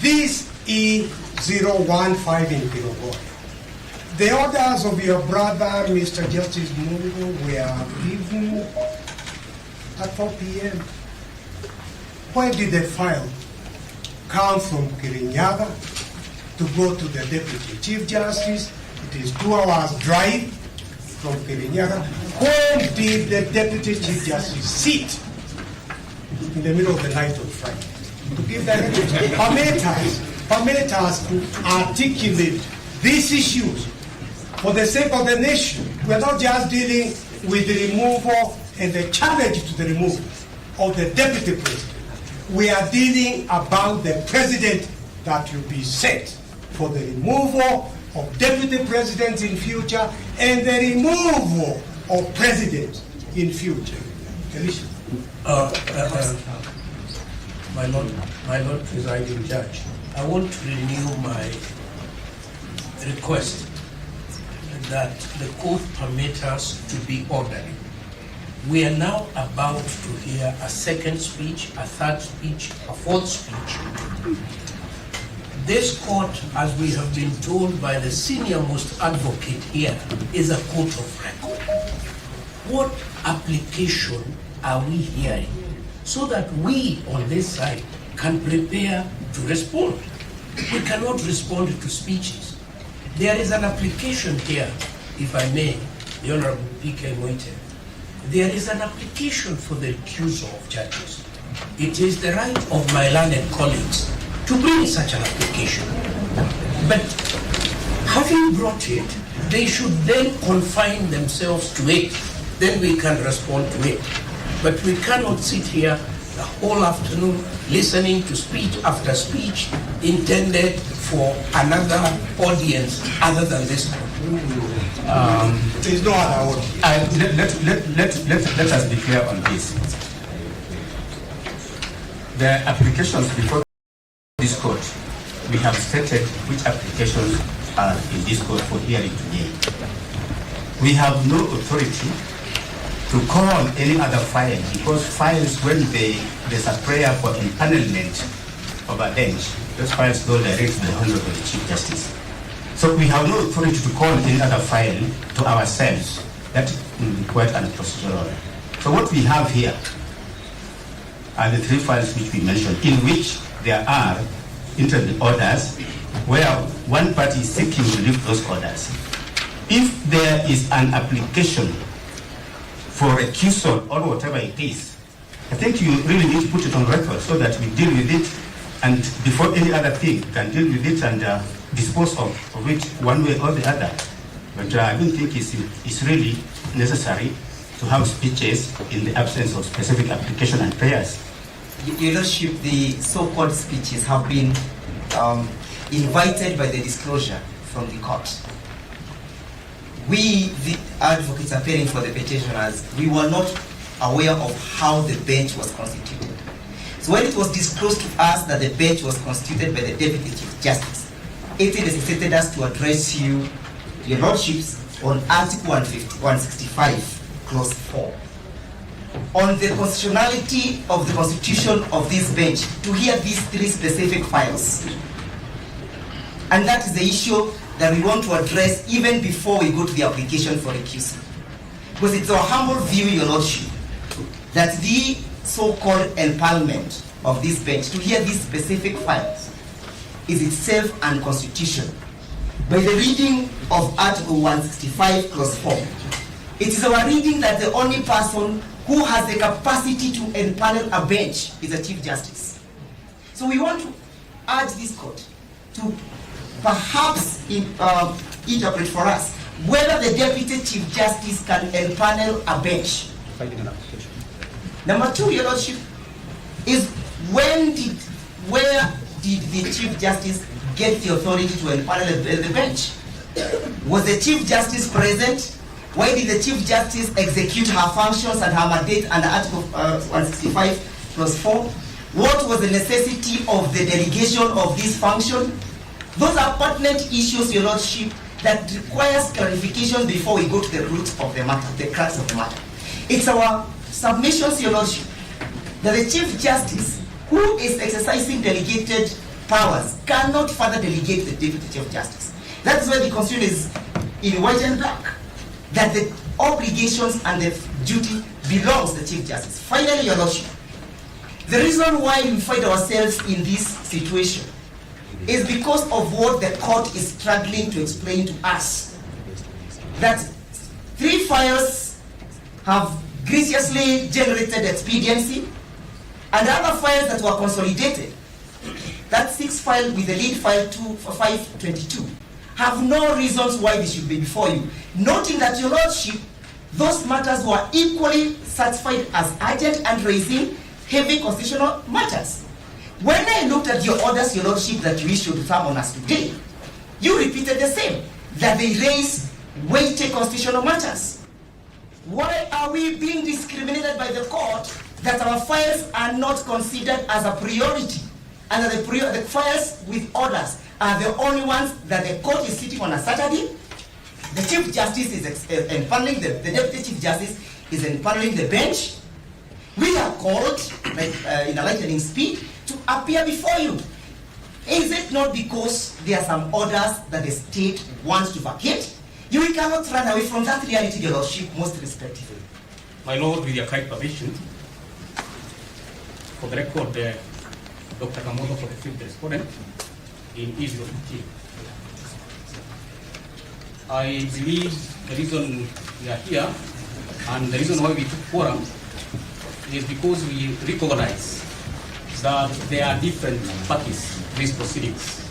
This E015 in Kilogoya. The orders of your brother, Mr. Justice Mungo, were given at 4 p.m. Where did the file come from Kirinyaga to go to the Deputy Chief Justice? It is 2 hours drive from Kirinyaga. When did the Deputy Chief Justice sit in the middle of the night on Friday to give directions? Permit us to articulate these issues for the sake of the nation. We are not just dealing with the removal and the challenge to the removal of the Deputy President. We are dealing about the President that will be set for the removal of Deputy Presidents in future and the removal of Presidents in future. My Lord Presiding Judge, I want to renew my request that the court permit us to be orderly. We are now about to hear a second speech, a third speech, a fourth speech. This court, as we have been told by the senior most advocate here, is a court of record. What application are we hearing so that we on this side can prepare to respond? We cannot respond to speeches. There is an application here, if I may, the Honorable P.K. Moite. There is an application for the recusal of judges. It is the right of my learned colleagues to bring such an application. But having brought it, they should then confine themselves to it. Then we can respond to it. But we cannot sit here the whole afternoon listening to speech after speech intended for another audience other than this one. There is no other audience. Let us be clear on this. The applications before this court, we have stated which applications are in this court for hearing today. We have no authority to call on any other file, because files, when there's a prayer for empanelment of a bench, those files go direct to the Honorable Chief Justice. So we have no authority to call any other file to ourselves. That will be quite unprocedural. So what we have here are the 3 files which we mentioned, in which there are interim orders where one party is seeking to lift those orders. If there is an application for recusal or whatever it is, I think you really need to put it on record so that we deal with it, and before any other thing, can deal with it and dispose of it one way or the other. But I don't think it's really necessary to have speeches in the absence of specific application and prayers. Your Lordship, the so-called speeches have been invited by the disclosure from the court. We, the advocates appearing for the petitioners, we were not aware of how the bench was constituted. So when it was disclosed to us that the bench was constituted by the Deputy Chief Justice, it necessitated us to address you, your Lordships, on Article 165, Clause 4, on the constitutionality of the constitution of this bench to hear these 3 specific files. And that is the issue that we want to address even before we go to the application for recusal. Because it's our humble view, your Lordship, that the so-called empanelment of this bench to hear these specific files is itself unconstitutional. By the reading of Article 165, Clause 4, it is our reading that the only person who has the capacity to empanel a bench is the Chief Justice. So we want to urge this court to perhaps interpret for us whether the Deputy Chief Justice can empanel a bench. Number 2, your Lordship, is where did the Chief Justice get the authority to empanel the bench? Was the Chief Justice present? Why did the Chief Justice execute her functions and her mandate under Article 165 Clause 4? What was the necessity of the delegation of this function? Those are pertinent issues, your Lordship, that requires clarification before we go to the root of the matter, the crux of the matter. It's our submissions, your Lordship, that the Chief Justice, who is exercising delegated powers cannot further delegate the Deputy Chief Justice. That is why the Constitution is in white and black, that the obligations and the duty belongs to the Chief Justice. Finally, Your Lordship, the reason why we find ourselves in this situation is because of what the court is struggling to explain to us. That 3 files have graciously generated expediency, and other files that were consolidated, that 6 file with the lead file 522, have no reasons why they should be before you. Noting that, Your Lordship, those matters were equally certified as urgent and raising heavy constitutional matters. When I looked at your orders, Your Lordship, that you issued on us today, you repeated the same, that they raise weighty constitutional matters. Why are we being discriminated by the court that our files are not considered as a priority, and that the files with orders are the only ones that the court is sitting on a Saturday? The Chief Justice is empaneling, the Deputy Chief Justice is empaneling the bench. We are called, in a lightning speed, to appear before you. Is it not because there are some orders that the state wants to vacate? You cannot run away from that reality, Your Lordship, most respectfully. My Lord, with your kind permission, for the record, Dr. Kamoto for the 5th respondent in Israel. I believe the reason we are here and the reason why we took quorum is because we recognize that there are different parties to these proceedings.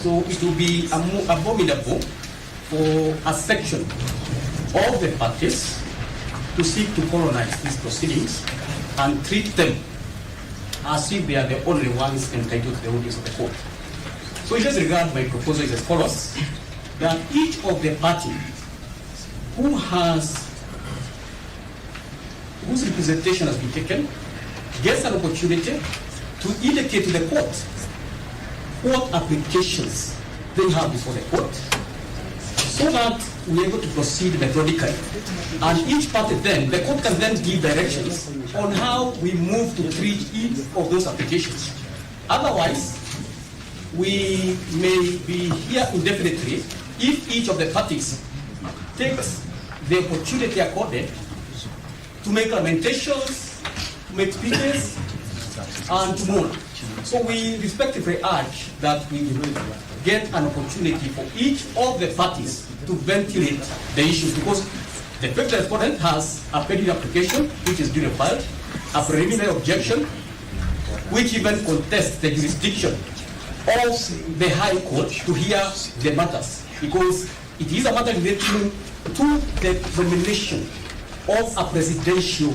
So it will be abominable for a section of the parties to seek to colonize these proceedings and treat them as if they are the only ones entitled to the orders of the court. So in this regard, my proposal is as follows, that each of the party whose representation has been taken gets an opportunity to indicate to the court what applications they have before the court, so that we're able to proceed methodically. And each party then, the court can then give directions on how we move to treat each of those applications. Otherwise, we may be here indefinitely if each of the parties takes the opportunity accorded to make lamentations, to make speeches, and to mourn. So we respectfully urge that we get an opportunity for each of the parties to ventilate the issues, because the 5th respondent has a pending application which is duly filed, a preliminary objection which even contests the jurisdiction of the High Court to hear the matters, because it is a matter relating to the nomination of a presidential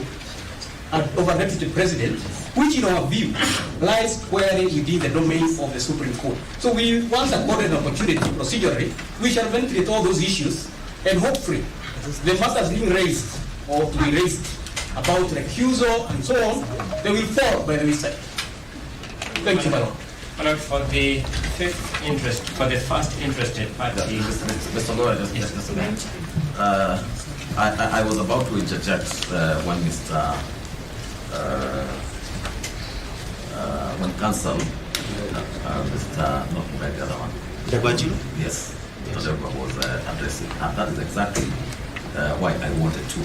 of a deputy president, which in our view lies squarely within the domain of the Supreme Court. So we once accorded an opportunity procedurally, we shall ventilate all those issues, and hopefully the matters being raised or to be raised about recusal and so on, they will fall by the wayside. Thank you, my Lord. For the first interested party. Mr. Lord, just a minute. I was about to interject when when counsel, Mr. not the other one. Ndegwa? Yes, Ndegwa was addressing, and that is exactly why I wanted to.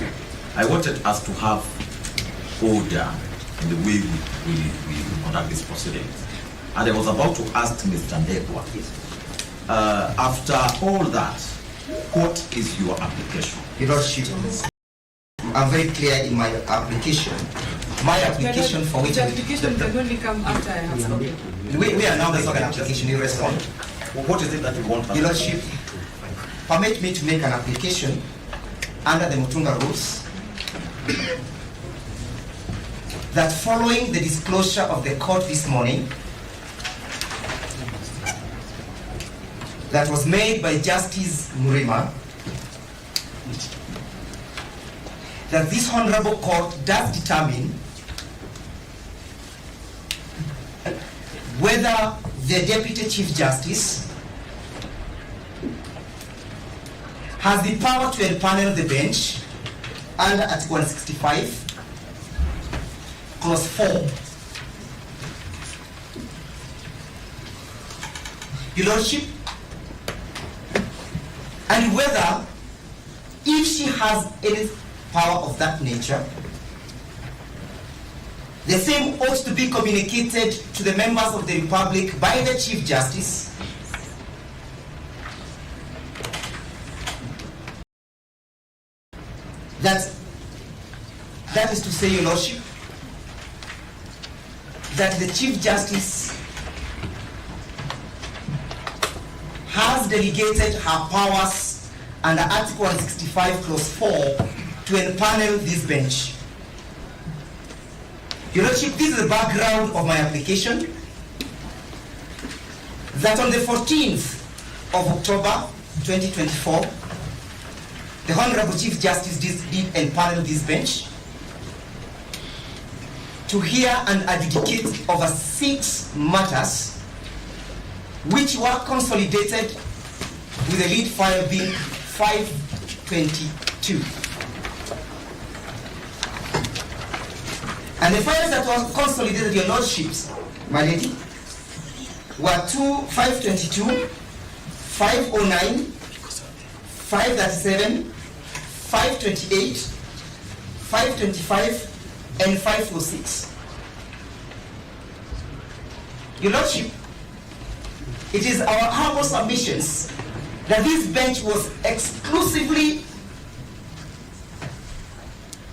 I wanted us to have order in the way we conduct these proceedings. And I was about to ask Mr. Ndegwa, after all that, what is your application? Your Lordship, I'm very clear in my application. My application for which the application can only come after I have spoken. We are now making an application, you respond. What is it that you want? Your Lordship, permit me to make an application under the Mutunga rules that following the disclosure of the court this morning that was made by Justice Murima, that this honorable court does determine whether the Deputy Chief Justice has the power to empanel the bench under Article 165, Clause 4, Your Lordship, and whether, if she has any power of that nature, the same ought to be communicated to the members of the Republic by the Chief Justice, that is to say, Your Lordship, that the Chief Justice has delegated her powers under Article 165 Clause 4 to empanel this bench. Your Lordship, this is the background of my application, that on the 14th of October 2024, the Honorable Chief Justice did empanel this bench to hear and adjudicate over 6 matters which were consolidated with the lead file being 522. And the files that were consolidated, Your Lordships, my lady, were 522, 509, 537, 528, 525, and 546. Your Lordship, it is our humble submissions that this bench was exclusively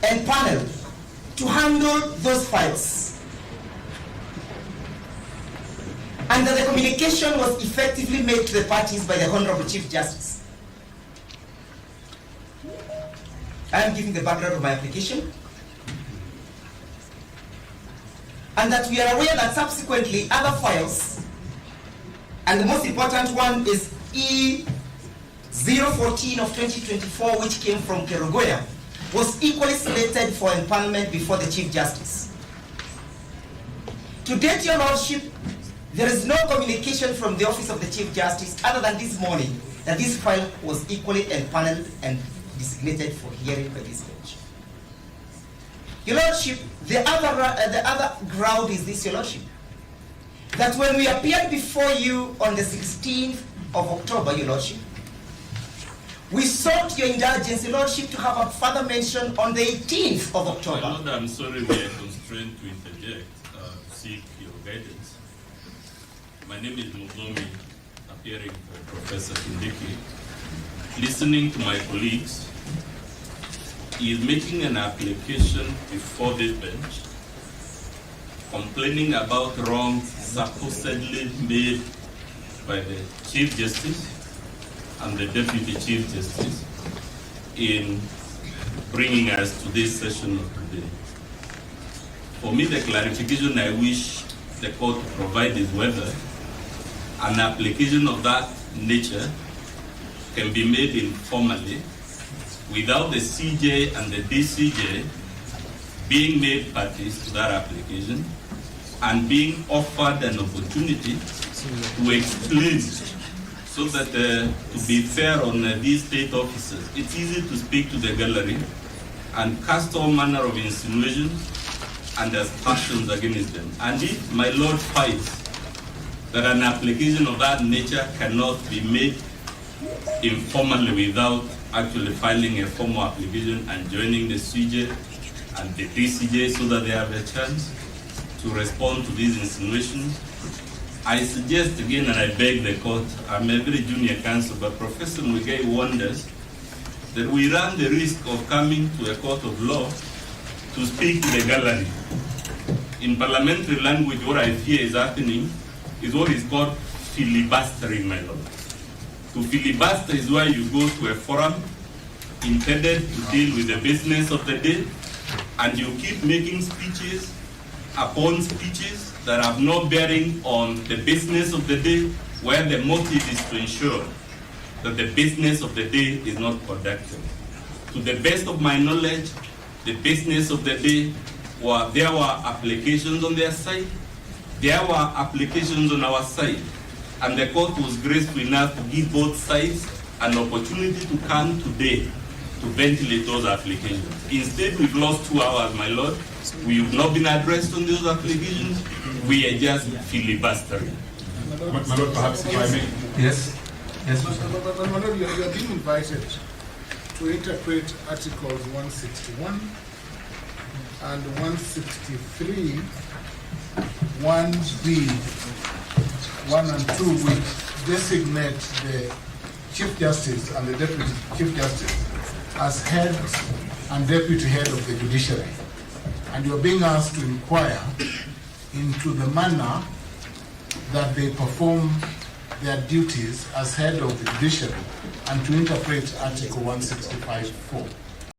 empaneled to handle those files, and that the communication was effectively made to the parties by the Honorable Chief Justice. I am giving the background of my application, and that we are aware that subsequently other files, and the most important one is E014 of 2024, which came from Kerugoya, was equally slated for empanelment before the Chief Justice. To date, Your Lordship, there is no communication from the Office of the Chief Justice other than this morning that this file was equally empaneled and designated for hearing by this bench. Your Lordship, the other ground is this, Your Lordship, that when we appeared before you on the 16th of October, Your Lordship, we sought your indulgence, Your Lordship, to have a further mention on the 18th of October. My Lord, I'm sorry we are constrained to interject, seek your guidance. My name is Muzomi, appearing for Professor Kindiki. Listening to my colleagues, he is making an application before this bench, complaining about wrongs supposedly made by the Chief Justice and the Deputy Chief Justice in bringing us to this session of today. For me, the clarification I wish the court to provide is whether an application of that nature can be made informally without the CJ and the DCJ being made parties to that application and being offered an opportunity to explain, so that to be fair on these state officers, it's easy to speak to the gallery and cast all manner of insinuations and aspersions against them. And if my Lord finds that an application of that nature cannot be made informally without actually filing a formal application and joining the CJ and the DCJ so that they have a chance to respond to these insinuations, I suggest again, and I beg the court, I'm a very junior counsel, but Professor Mugai wonders that we run the risk of coming to a court of law to speak to the gallery. In parliamentary language, what I fear is happening is what is called filibustering, my lord. To filibuster is where you go to a forum intended to deal with the business of the day, and you keep making speeches upon speeches that have no bearing on the business of the day, where the motive is to ensure that the business of the day is not conducted. To the best of my knowledge, the business of the day there were applications on their side, there were applications on our side, and the court was graceful enough to give both sides an opportunity to come today to ventilate those applications. Instead, we've lost 2 hours, my lord. We have not been addressed on those applications. We are just filibustering. My Lord, perhaps if I may. Yes. Yes, My Lord, you are being invited to interpret Articles 161 and 163, 1B, 1 and 2, which designate the Chief Justice and the Deputy Chief Justice as head and deputy head of the judiciary. And you are being asked to inquire into the manner that they perform their duties as head of the judiciary and to interpret Article 165.4.